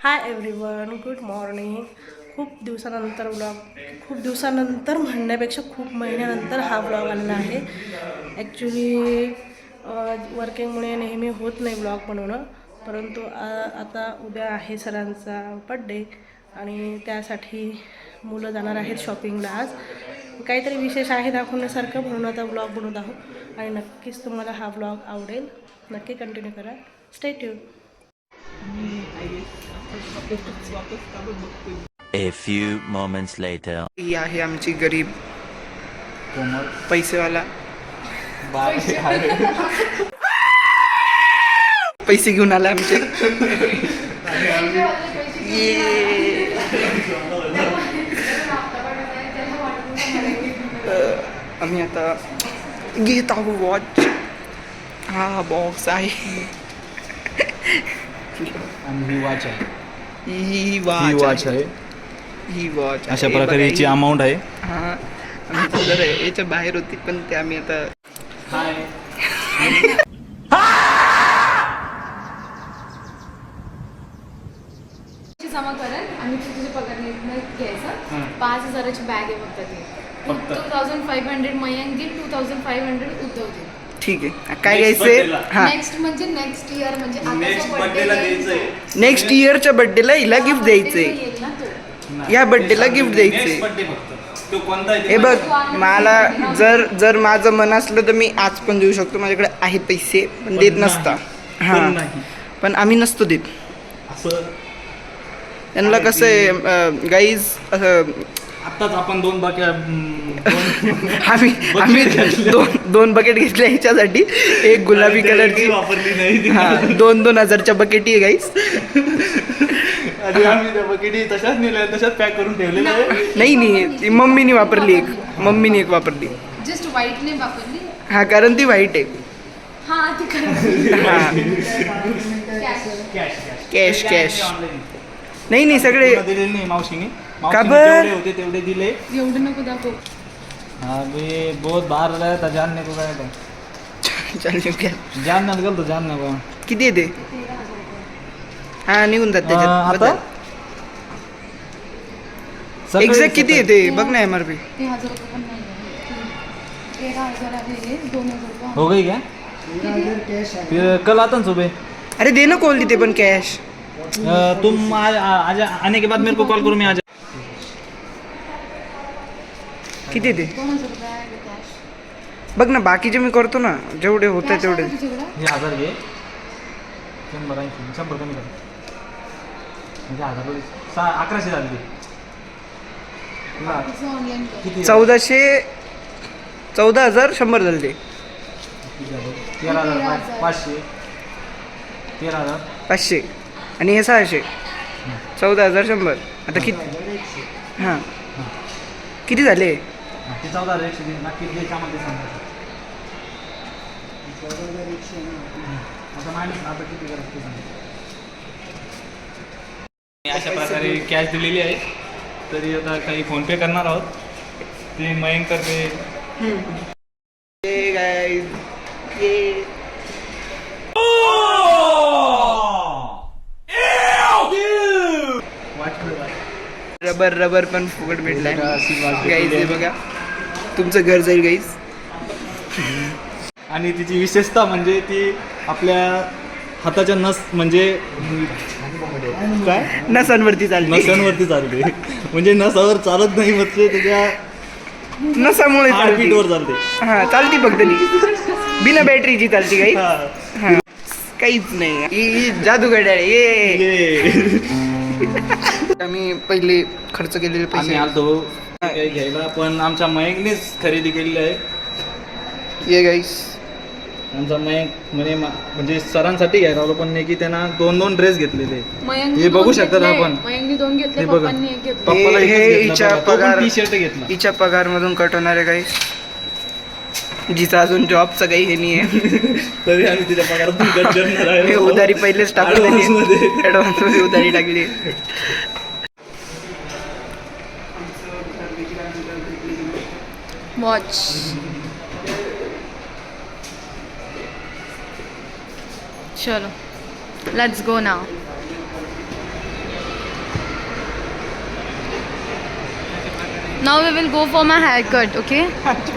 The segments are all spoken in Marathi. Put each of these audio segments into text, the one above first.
Hi everyone, good morning. खूप दिवसानंतर म्हणण्यापेक्षा खूप महिन्यानंतर हा ब्लॉग आलेला आहे. ॲक्च्युली वर्किंगमुळे नेहमी होत नाही ब्लॉग बनवणं, परंतु आता उद्या आहे सरांचा बड्डे आणि त्यासाठी मुलं जाणार आहेत शॉपिंगला. आज काहीतरी विशेष आहे दाखवण्यासारखं, म्हणून आता ब्लॉग बनवत आहोत आणि नक्कीच तुम्हाला हा ब्लॉग आवडेल. नक्की कंटिन्यू करा. Stay tune. A few moments later. ही आहे आमची गरीब पैसेवाला पैसे घेऊन आला आमचे. आम्ही आता घेत आहोत वॉच. हा बॉक्स आहे आणि ही वॉच आहे. ही वॉच अशा प्रकारे याची अमाऊंट आहे. हा आम्ही जर याच्या बाहेर होती, पण ते आम्ही आता जमा करेल आणि तुझे पगार घ्यायचं. 5,000ची बॅग आहे फक्त ती. 2,500 मयंक देईल, 2,500 उद्धव देईल. ठीक आहे. काय घ्यायचंय? हा, नेक्स्ट म्हणजे नेक्स्ट इयर, म्हणजे आताचा बर्थडेला द्यायचंय. नेक्स्ट इयरच्या बर्थडेला हिला गिफ्ट द्यायचंय. येईल ना तो. या बर्थडेला गिफ्ट द्यायचंय. हे बघ, मला जर माझं मन असलं तर मी आज पण देऊ शकतो. माझ्याकडे आहेत पैसे, पण देत नसता. हा, पण आम्ही नसतो देत. त्यांना कसं आहे गाईज, असं आताच आपण आम्ही दोन बकेट घेतल्या ह्याच्यासाठी. एक गुलाबी कलरची वापरली नाही. हा, 2,000च्या बकेटी आहे गाईज. आम्ही त्या बकेटी तशाच नेल्या, तशाच पॅक करून ठेवलेल्या आहे. नाही, ती मम्मीने वापरली एक वापरली. जस्ट व्हाईट ने वापरली. हा, कारण ती व्हाईट आहे. हा ती खरं. हा, कॅश नाही सगळे दिलेले नाही मावशीने. का मावशीने बरं? जेवढे होते तेवढे दिले. एवढं नको दाखव. अभी बहुत बाहर रहा था, जानने को गया था. जानने निकल तो जानने को. किती येते? हा, निघून जात त्याच्यात. आता एक्झॅक्ट किती येते बघ ना MRP. 1,000 रुपये पण नाही आहे. 13,000 आहे. 2,000 रुपये. हो गई क्या? फिर कल आता ना सुबह. अरे दे ना कॉल तिथे पण कॅश. तुम आज आने के बाद मेरे को कॉल करो, मैं आ जा. किती येते 2,000 रुपये आहे कॅश. बघ ना, बाकीचे मी करतो ना, जेवढे होते तेवढे. हे 1,000 घे. 100 कमी कर. म्हणजे 1,000 1100 झाले ते. ऑनलाईन किती? 14,100 झाले ते. 13,500. 13,000. 500 आणि हे 600. 14,100. आता किती? हां, किती झाले? ते 14,100 दे. नक्की दे, सामान ते सांग. आता माहिती आता किती करायचं ते सांग. अशा प्रकारे कॅश दिलेली आहे. तरी आता काही फोनपे करणार आहोत. ते मयंक करते. रबर पण फुकट भेटलाय गाईज. हे बघा, तुमचं घर जाईल गाईज. आणि तिची विशेषता म्हणजे ती आपल्या हाताच्या नस म्हणजे काय नसांवरती चालते. नसांवरती चालते. म्हणजे नसावर चालत नाही, म्हणजे त्याच्या नसामुळे हार्टबीटवर चालते. हा, चालती फक्त ती बिना बॅटरीची चालती गाईज. हा, काहीच नाही. ही जादू घड्याळ आहे. ये आम्ही पहिले खर्च केलेले आम्ही पैसे आलतो काही घ्यायला, पण आमच्या मयंकनेच खरेदी केलेली आहे. ये गाईस. आमचा मयंक म्हणजे सरांसाठी घ्यायला आलो, पण नाही की त्यांना 2 ड्रेस घेतलेले. मयंकने हे बघू 2 शकतात घेतले. आपण. मयंकने 2 घेतले, हे बघा. पप्पांनी 1 घेतलं. पप्पाला हे एकच हिच्या घेतला, तो पगार- पण टी-शर्ट घेतला. हिच्या पगारमधून कट होणार आहे गाईस. जिचा अजून जॉबचं काही हे नाही आहे. तरी आम्ही तिच्या पगारातून कट करणार आहे. मी उधारी पहिलेच टाकली. ॲडव्हान्स मध्ये उधारी टाकली. वॉच. चलो let's go now. Now we will go for my haircut, okay?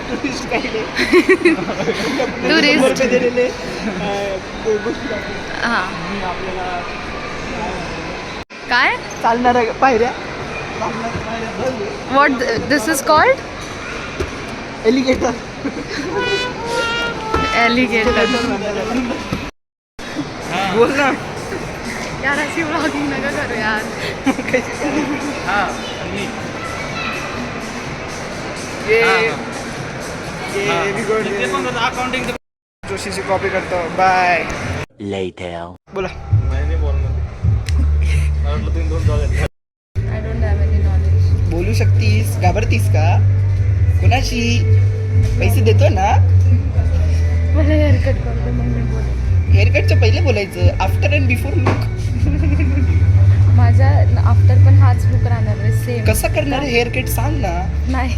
Tourist guide Tourist. दिलेले हां. काय? चालणाऱ्या पायऱ्या What this is called? Alligator Alligator. बोल ना. यार अशी व्लॉगिंग नका करू यार. हां मी ये ते पण अकाउंटिंग जोशीची कॉपी करतो. बाय. Later. बोला. नाही बोलणार मला वाटलं तुम्ही दोन जागा I don't have any knowledge. बोलू शकतीस. घाबरतीस का? कोणाशी पैसे देतो ना. मला हेअरकट करतो मग मी बोलेन. हेअरकटच्या पहिले बोलायचं. After and before look. माझा आफ्टर पण हाच लुक राहणार आहे सेम. कसं करणार हेअरकट सांग ना. नाही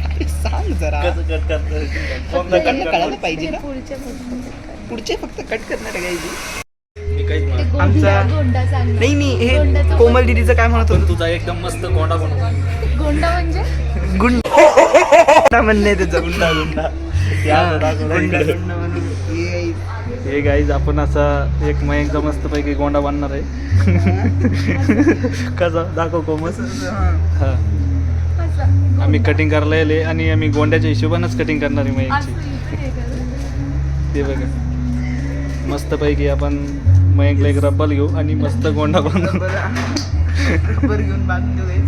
अरे सांग जरा. लोकांना कळायला पाहिजे ना. पुढचे फक्त पुढचे फक्त कट करणार आहे गाईजी. मी काहीच ते म्हणत आमचा- गोंडा सांग. नाही नाही हे गोंड्याचं कोमल दीदीचं काय म्हणत पण होतं. तुझा एकदम मस्त गोंडा बनवतो गोंडा म्हणजे गुंडा म्हणणे त्याचं. गुंडा गुंडा ये. हे गाईज आपण असा एक मयंकचा मस्तपैकी गोंडा बांधणार आहे कसा दाखव कोमस. हां आम्ही कटिंग करायला येले आणि आम्ही गोंड्याच्या हिशोबानंच कटिंग करणार आहे मयंकची. ते बघा मस्तपैकी आपण मयंकला एक रब्बल घेऊ आणि मस्त गोंडा बांधू. रबर घेऊन बांधून देऊ guys.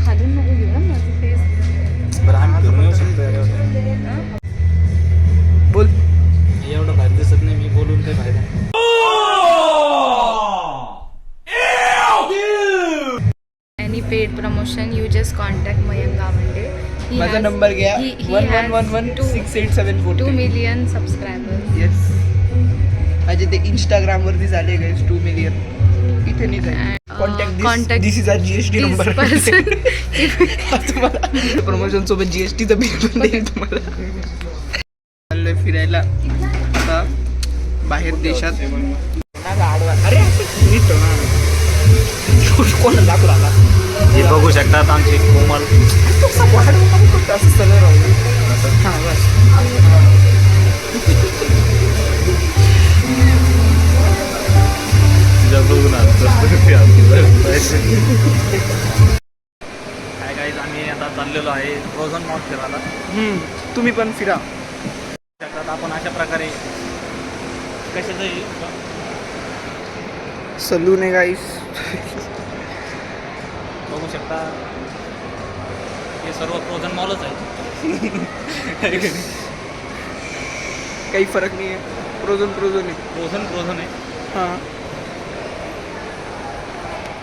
खालून नको घेऊ ना माझं फेस. बरं आम्ही फिरून येऊ शकतो बोल. एवढं बाहेर दिसत नाही मी बोलून काही फायदा नाही. Any paid promotion, you just contact Mayank Gawande. He माझा has- नंबर घ्या. he has 11116874. 2 million subscribers. Yes. माझे ते इंस्टाग्राम वरती झाले गाईस 2 मिलियन. इथे नाही जाईल. contact contact this is our GST this number. person. तुम्हाला प्रमोशन सोबत जीएसटीचं बिल पण देईल तुम्हाला. चाललोय फिरायला आता बाहेर देशात. अरे असं नीट ना. कोणाला दाखवला आला. हे बघू शकतात आमचे कोमल असं सगळं राहू. हां बस. काय गाईज आम्ही आता चाललेलो आहे फ्रोझन मॉल फिरायला. तुम्ही पण फिरा. शकतात आपण अशा प्रकारे कशाचंही सलून आहे गाईस. बघू शकता हे सर्व फ्रोझन मॉलच आहे. काही फरक नाही आहे. फ्रोझन आहे. फ्रोझन आहे. हां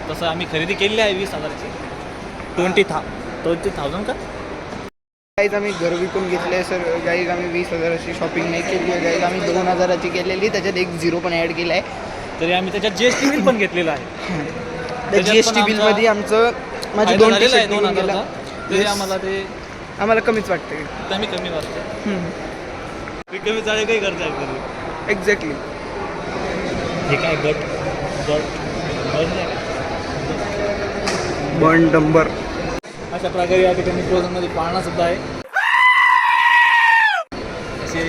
तसं आम्ही खरेदी केलेली आहे 20,000ची. 20,000 का गाईज आम्ही घर विकून घेतले सर. गाईज आम्ही 20,000ची शॉपिंग नाही केली आहे. गाईज आम्ही 2,000ची केलेली. त्याच्यात एक 0 पण ॲड केला आहे. तरी आम्ही त्याच्यात जीएसटी बिल पण घेतलेलं आहे. त्या त्याच्यात जीएसटी पण बिलमध्ये आमचं माझे फायदा 2 झालेला आहे टी-शर्ट निघून 2,000चा. गेला. तरी Yes. आम्हाला ते आम्हाला कमीच वाटते. आम्ही कमी वाटतं. कमी जाळे काही गरज आहे तरी. एक्झॅक्टली. हे काय गट बर्न डंबर. अशा प्रकारे या ठिकाणी फ्रोझनमध्ये पाळणा सुद्धा आहे. असे